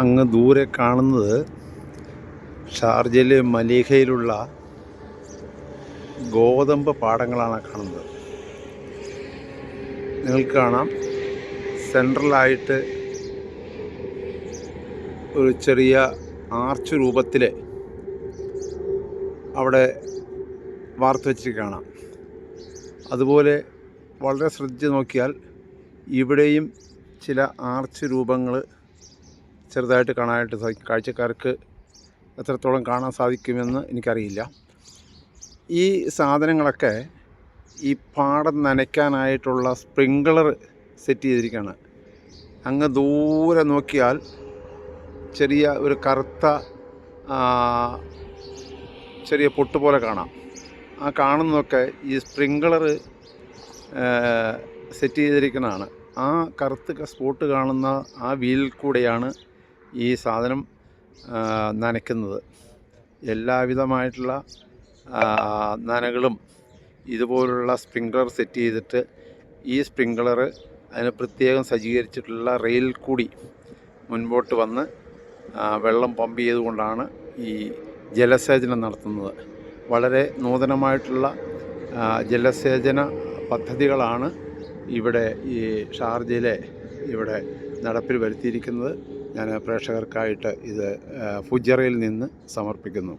അങ്ങ് ദൂരെ കാണുന്നത് ഷാർജയിലെ മലീഹയിലുള്ള ഗോതമ്പ് പാടങ്ങളാണ് കാണുന്നത്. നിങ്ങൾക്ക് കാണാം, സെൻട്രലായിട്ട് ഒരു ചെറിയ ആർച്ച് രൂപത്തിൽ അവിടെ വാർത്ത് വെച്ച് കാണാം. അതുപോലെ വളരെ ശ്രദ്ധിച്ച് നോക്കിയാൽ ഇവിടെയും ചില ആർച്ച് രൂപങ്ങൾ ചെറുതായിട്ട് കാണാനായിട്ട് സാധിക്കും. കാഴ്ചക്കാർക്ക് എത്രത്തോളം കാണാൻ സാധിക്കുമെന്ന് എനിക്കറിയില്ല. ഈ സാധനങ്ങളൊക്കെ ഈ പാടം നനയ്ക്കാനായിട്ടുള്ള സ്പ്രിങ്ക്ലർ സെറ്റ് ചെയ്തിരിക്കുകയാണ്. അങ്ങ് ദൂരെ നോക്കിയാൽ ചെറിയ ഒരു കറുത്ത ചെറിയ പൊട്ട് പോലെ കാണാം. ആ കാണുന്നതൊക്കെ ഈ സ്പ്രിങ്ക്ലർ സെറ്റ് ചെയ്തിരിക്കുന്നതാണ്. ആ കറുത്ത സ്പോട്ട് കാണുന്ന ആ വീലിൽ കൂടെയാണ് ഈ സാധനം നനയ്ക്കുന്നത്. എല്ലാവിധമായിട്ടുള്ള നനകളും ഇതുപോലുള്ള സ്പ്രിങ്ക്ലർ സെറ്റ് ചെയ്തിട്ട് ഈ സ്പ്രിങ്ക്ലർ അതിന് പ്രത്യേകം സജ്ജീകരിച്ചിട്ടുള്ള റെയിൽ കൂടി മുൻപോട്ട് വന്ന് വെള്ളം പമ്പ് ചെയ്തുകൊണ്ടാണ് ഈ ജലസേചനം നടത്തുന്നത്. വളരെ നൂതനമായിട്ടുള്ള ജലസേചന പദ്ധതികളാണ് ഇവിടെ ഈ ഷാർജയിലെ ഇവിടെ നടപ്പിൽ വരുത്തിയിരിക്കുന്നത്. ഞാൻ പ്രേക്ഷകർക്കായിട്ട് ഇത് ഫുജറയിൽ നിന്ന് സമർപ്പിക്കുന്നു.